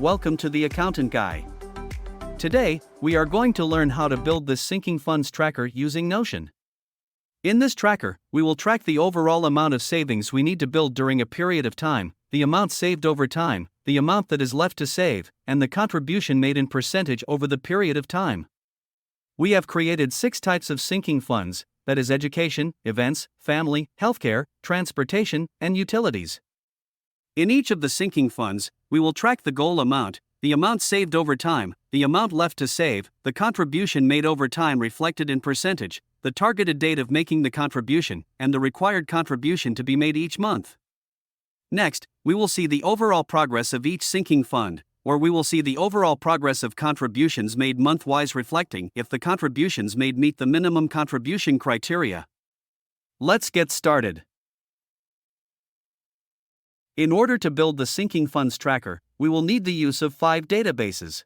welcome to the Accountant Guy. Today, we are going to learn how to build this sinking funds tracker using Notion. In this tracker, we will track the overall amount of savings we need to build during a period of time, the amount saved over time, the amount that is left to save, and the contribution made in percentage over the period of time. We have created 6 types of sinking funds, that is education, events, family, healthcare, transportation, and utilities. In each of the sinking funds, we will track the goal amount, the amount saved over time, the amount left to save, the contribution made over time reflected in percentage, the targeted date of making the contribution, and the required contribution to be made each month. Next, we will see the overall progress of each sinking fund, or we will see the overall progress of contributions made month-wise reflecting if the contributions made meet the minimum contribution criteria. Let's get started. In order to build the sinking funds tracker, we will need the use of 5 databases.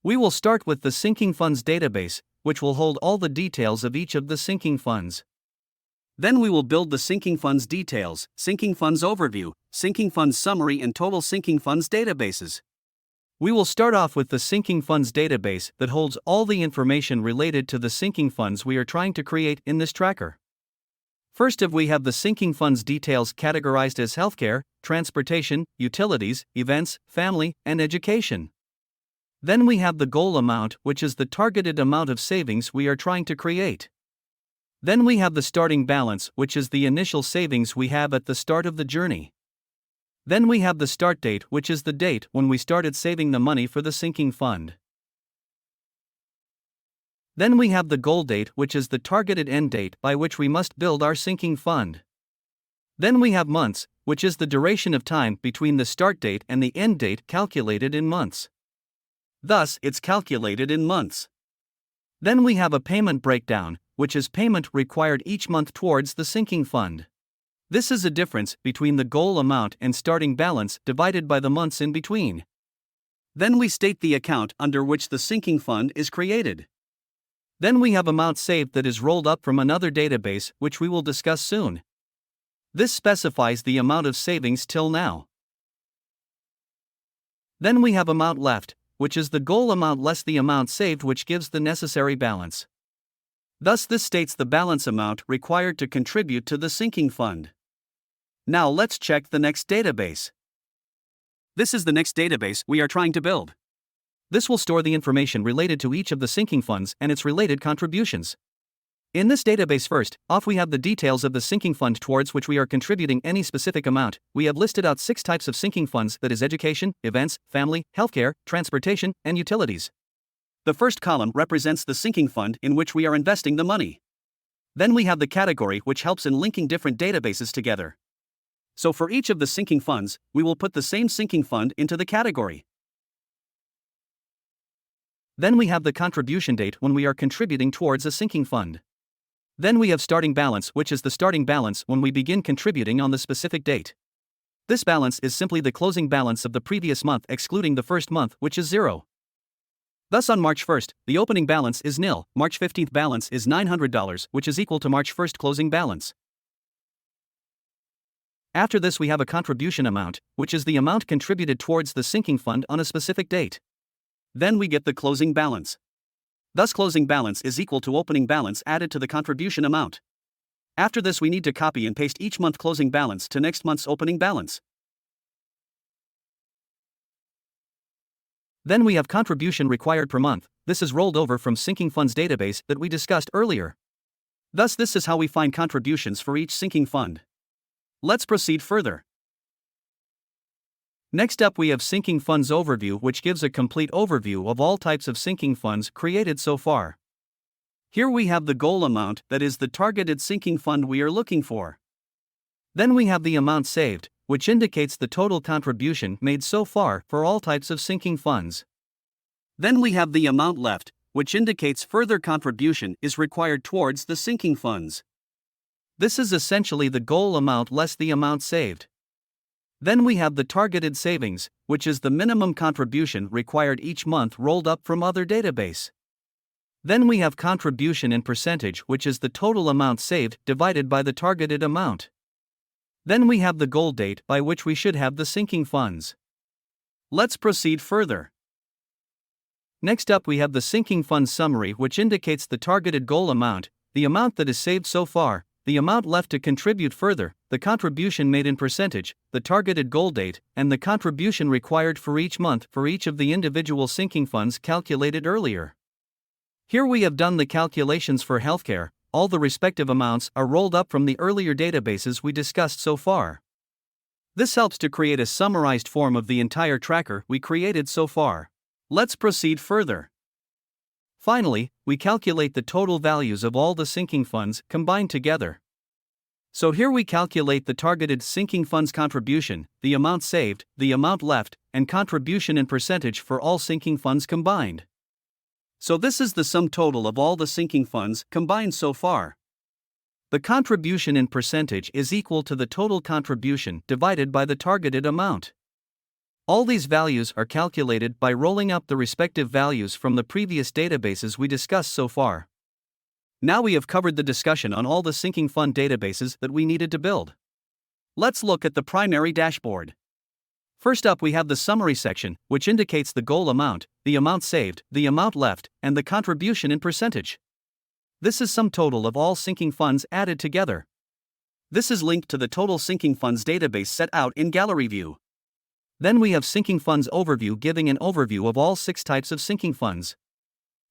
We will start with the sinking funds database, which will hold all the details of each of the sinking funds. Then we will build the sinking funds details, sinking funds overview, sinking funds summary, and total sinking funds databases. We will start off with the sinking funds database that holds all the information related to the sinking funds we are trying to create in this tracker. First we have the sinking funds details categorized as healthcare, transportation, utilities, events, family, and education. Then we have the goal amount, which is the targeted amount of savings we are trying to create. Then we have the starting balance, which is the initial savings we have at the start of the journey. Then we have the start date, which is the date when we started saving the money for the sinking fund. Then we have the goal date, which is the targeted end date by which we must build our sinking fund. Then we have months, which is the duration of time between the start date and the end date calculated in months. Thus, it's calculated in months. Then we have a payment breakdown, which is payment required each month towards the sinking fund. This is a difference between the goal amount and starting balance divided by the months in between. Then we state the account under which the sinking fund is created. Then we have amount saved that is rolled up from another database, which we will discuss soon. This specifies the amount of savings till now. Then we have amount left, which is the goal amount less the amount saved, which gives the necessary balance. Thus this states the balance amount required to contribute to the sinking fund. Now let's check the next database. This is the next database we are trying to build. This will store the information related to each of the sinking funds and its related contributions. In this database first off we have the details of the sinking fund towards which we are contributing any specific amount. We have listed out 6 types of sinking funds, that is education, events, family, healthcare, transportation, and utilities. The first column represents the sinking fund in which we are investing the money. Then we have the category, which helps in linking different databases together. So for each of the sinking funds, we will put the same sinking fund into the category. Then we have the contribution date when we are contributing towards a sinking fund. Then we have starting balance, which is the starting balance when we begin contributing on the specific date. This balance is simply the closing balance of the previous month excluding the first month, which is 0. Thus on March 1st, the opening balance is nil, March 15th balance is $900, which is equal to March 1st closing balance. After this we have a contribution amount, which is the amount contributed towards the sinking fund on a specific date. Then we get the closing balance. Thus closing balance is equal to opening balance added to the contribution amount. After this we need to copy and paste each month closing balance to next month's opening balance. Then we have contribution required per month. This is rolled over from sinking funds database that we discussed earlier. Thus this is how we find contributions for each sinking fund. Let's proceed further. Next up we have sinking funds overview, which gives a complete overview of all types of sinking funds created so far. Here we have the goal amount, that is the targeted sinking fund we are looking for. Then we have the amount saved, which indicates the total contribution made so far for all types of sinking funds. Then we have the amount left, which indicates further contribution is required towards the sinking funds. This is essentially the goal amount less the amount saved. Then we have the targeted savings, which is the minimum contribution required each month rolled up from other database. Then we have contribution in percentage, which is the total amount saved divided by the targeted amount. Then we have the goal date by which we should have the sinking funds. Let's proceed further. Next up, we have the sinking funds summary, which indicates the targeted goal amount, the amount that is saved so far, the amount left to contribute further, the contribution made in percentage, the targeted goal date, and the contribution required for each month for each of the individual sinking funds calculated earlier. Here we have done the calculations for healthcare. All the respective amounts are rolled up from the earlier databases we discussed so far. This helps to create a summarized form of the entire tracker we created so far. Let's proceed further. Finally, we calculate the total values of all the sinking funds combined together. So here we calculate the targeted sinking funds contribution, the amount saved, the amount left, and contribution in percentage for all sinking funds combined. So this is the sum total of all the sinking funds combined so far. The contribution in percentage is equal to the total contribution divided by the targeted amount. All these values are calculated by rolling up the respective values from the previous databases we discussed so far. Now we have covered the discussion on all the sinking fund databases that we needed to build. Let's look at the primary dashboard. First up, we have the summary section, which indicates the goal amount, the amount saved, the amount left, and the contribution in percentage. This is sum total of all sinking funds added together. This is linked to the total sinking funds database set out in gallery view. Then we have sinking funds overview, giving an overview of all 6 types of sinking funds.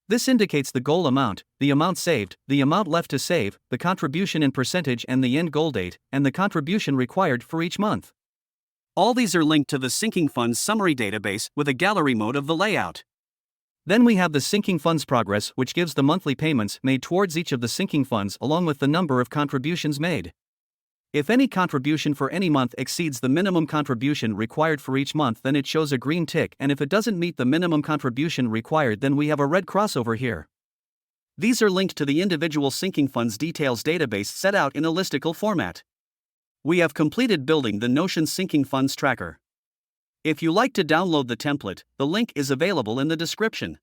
This indicates the goal amount, the amount saved, the amount left to save, the contribution in percentage and the end goal date, and the contribution required for each month. All these are linked to the sinking funds summary database with a gallery mode of the layout. Then we have the sinking funds progress, which gives the monthly payments made towards each of the sinking funds along with the number of contributions made. If any contribution for any month exceeds the minimum contribution required for each month, then it shows a green tick, and if it doesn't meet the minimum contribution required, then we have a red crossover here. These are linked to the individual sinking funds details database set out in a listicle format. We have completed building the Notion Sinking Funds Tracker. If you like to download the template, the link is available in the description.